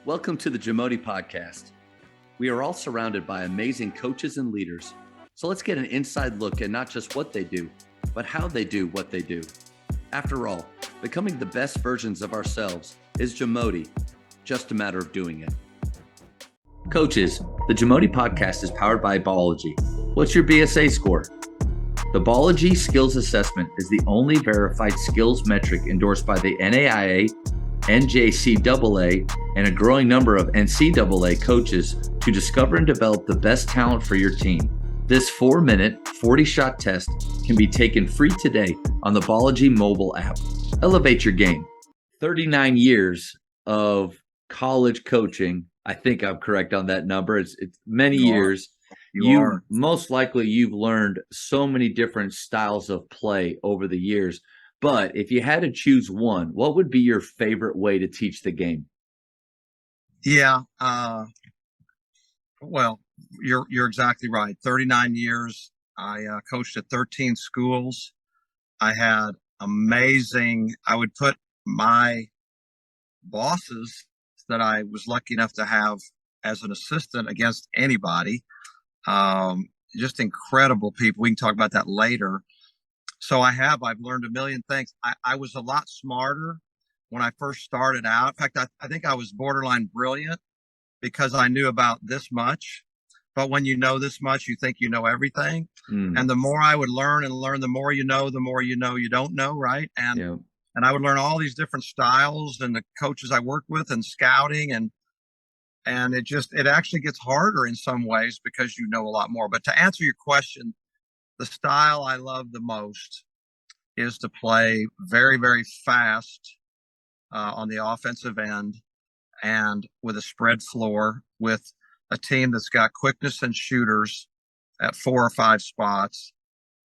Welcome to the Jamodi podcast. We are all surrounded by amazing coaches and leaders. So let's get an inside look at not just what they do, but how they do what they do. After all, becoming the best versions of ourselves is Jamodi, just a matter of doing it. Coaches, the Jamodi podcast is powered by Biology. What's your BSA score? The Biology Skills Assessment is the only verified skills metric endorsed by the NAIA, NJCAA, and a growing number of NCAA coaches to discover and develop the best talent for your team. This 4-minute, 40-shot test can be taken free today on the Biology mobile app. Elevate your game. 39 years of college coaching. I think I'm correct on that number. It's many years. You are. Most likely you've learned so many different styles of play over the years. But if you had to choose one, what would be your favorite way to teach the game? Yeah. Well, you're exactly right. 39 years. I coached at 13 schools. I had I would put my bosses that I was lucky enough to have as an assistant against anybody. Just incredible people. We can talk about that later. So I've learned a million things. I was a lot smarter when I first started out. In fact, I think I was borderline brilliant because I knew about this much. But when you know this much, you think you know everything. And the more I would learn, the more you know you don't know, right? And I would learn all these different styles and the coaches I worked with and scouting and it actually gets harder in some ways because you know a lot more. But to answer your question, the style I love the most is to play very, very fast on the offensive end and with a spread floor with a team that's got quickness and shooters at 4 or 5 spots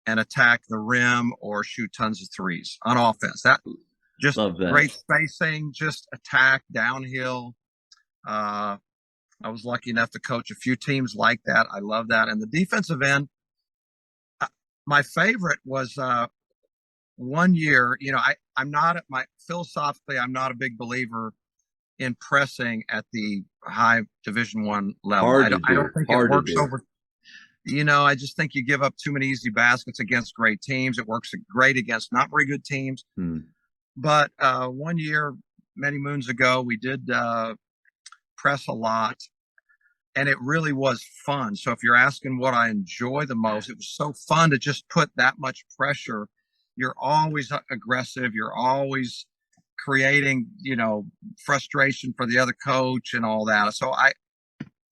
and attack the rim or shoot tons of threes on offense. Love that. Great spacing, just attack downhill. I was lucky enough to coach a few teams like that. I love that. And the defensive end, my favorite was one year, philosophically, I'm not a big believer in pressing at the high Division I level. I don't think it works over. I just think you give up too many easy baskets against great teams. It works great against not very good teams. But one year, many moons ago, we did press a lot. And it really was fun. So if you're asking what I enjoy the most, it was so fun to just put that much pressure. You're always aggressive. You're always creating, frustration for the other coach and all that. So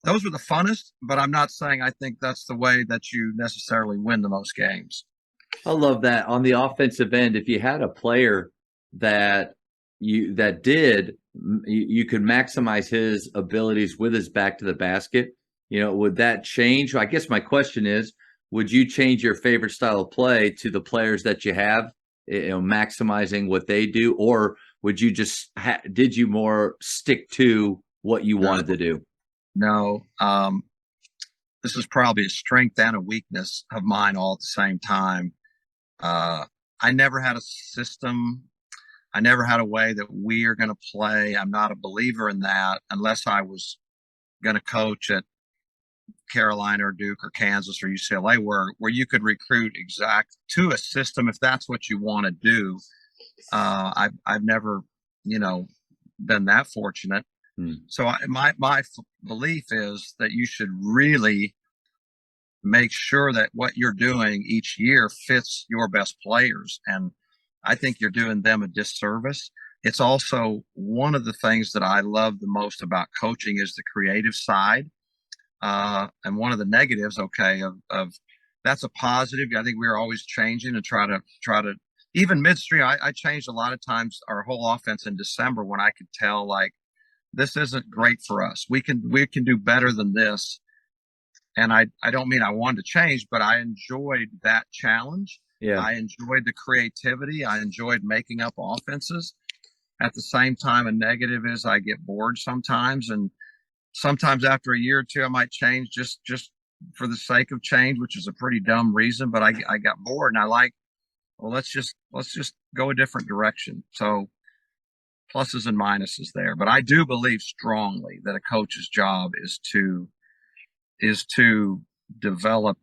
those were the funnest, but I'm not saying I think that's the way that you necessarily win the most games. I love that. On the offensive end, if you had a player that you could maximize his abilities with his back to the basket, would that change? I guess my question is, would you change your favorite style of play to the players that you have, maximizing what they do, or would you just did you more stick to what you wanted to do? No. This is probably a strength and a weakness of mine all at the same time. I never had a system. I never had a way that we are going to play. I'm not a believer in that unless I was going to coach at Carolina or Duke or Kansas or UCLA where you could recruit exact to a system if that's what you want to do. I've never, been that fortunate. So my belief is that you should really make sure that what you're doing each year fits your best players. And I think you're doing them a disservice. It's also one of the things that I love the most about coaching is the creative side. And one of the negatives, of that's a positive. I think we're always changing and try to even midstream. I changed a lot of times our whole offense in December when I could tell this isn't great for us. We can do better than this. And I don't mean I wanted to change, but I enjoyed that challenge. Yeah. I enjoyed the creativity. I enjoyed making up offenses. At the same time, a negative is I get bored sometimes. And sometimes after a year or two, I might change just for the sake of change, which is a pretty dumb reason. But I got bored and let's just go a different direction. So pluses and minuses there. But I do believe strongly that a coach's job is to develop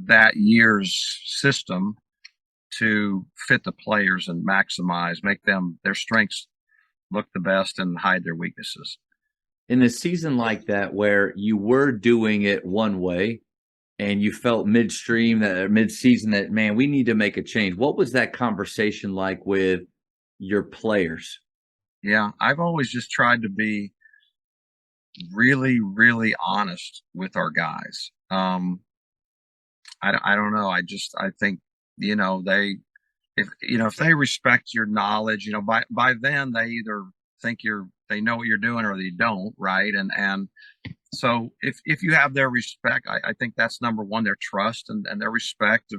that year's system to fit the players and make their strengths look the best and hide their weaknesses. In a season like that, where you were doing it one way and you felt midstream, mid-season, that, man, we need to make a change. What was that conversation like with your players? Yeah, I've always just tried to be really, really honest with our guys. I don't know. I think, if they respect your knowledge, by then they either think they know what you're doing or they don't. Right. And so if you have their respect, I think that's number one, their trust and their respect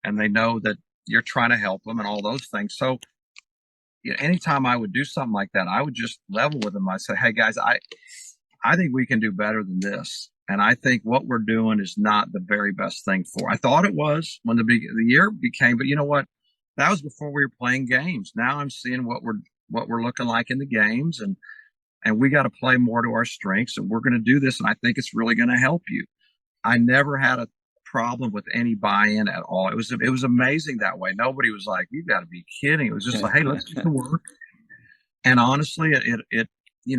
and they know that you're trying to help them and all those things. So anytime I would do something like that, I would just level with them. I say, hey guys, I think we can do better than this. And I think what we're doing is not the very best thing I thought it was when the year became, but you know what? That was before we were playing games. Now I'm seeing what we're looking like in the games and we got to play more to our strengths and we're going to do this. And I think it's really going to help you. I never had a problem with any buy-in at all. It was amazing that way. Nobody was like, you got to be kidding. It was just like, hey, let's get to work. And honestly, it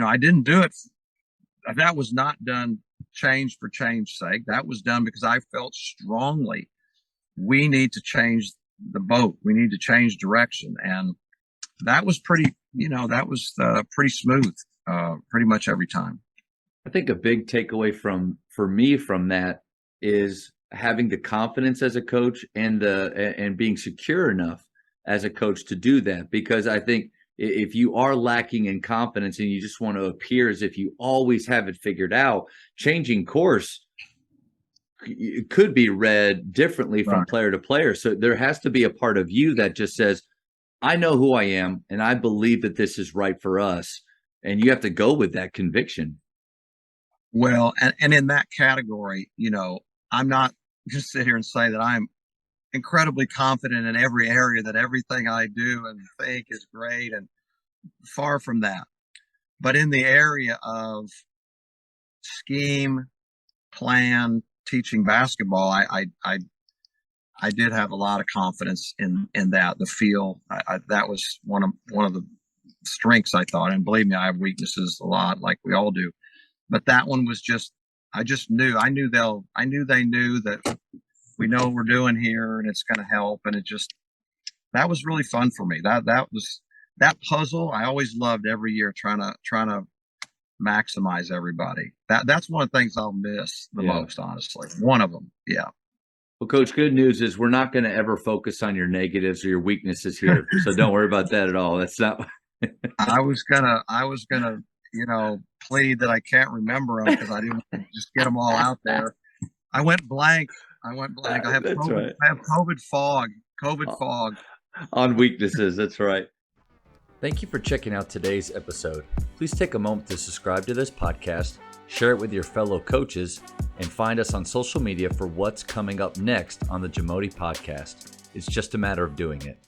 I didn't do it. That was not done change for change's sake. That was done because I felt strongly we need to change the boat. We need to change direction. And that was pretty smooth, pretty much every time. I think a big takeaway for me from that is having the confidence as a coach and being secure enough as a coach to do that. Because I think if you are lacking in confidence and you just want to appear as if you always have it figured out, changing course could be read differently from player to player. So there has to be a part of you that just says, I know who I am and I believe that this is right for us. And you have to go with that conviction. Well, and in that category, I'm not just sit here and say that I'm incredibly confident in every area, that everything I do and think is great, and far from that. But in the area of scheme, plan, teaching basketball, I did have a lot of confidence in that. The feel, that was one of the strengths, I thought. And believe me, I have weaknesses a lot, like we all do. But that one was I knew they knew that we know what we're doing here and it's going to help. And that was really fun for me. That puzzle, I always loved every year trying to maximize everybody. That's one of the things I'll miss the most, honestly. One of them. Yeah. Well, Coach, good news is we're not going to ever focus on your negatives or your weaknesses here. So don't worry about that at all. That's not. I was gonna, plead that I can't remember them because I didn't just get them all out there. I went blank. I have COVID, right. I have COVID fog on weaknesses. That's right. Thank you for checking out today's episode. Please take a moment to subscribe to this podcast, share it with your fellow coaches, and find us on social media for what's coming up next on the Jamodi podcast. It's just a matter of doing it.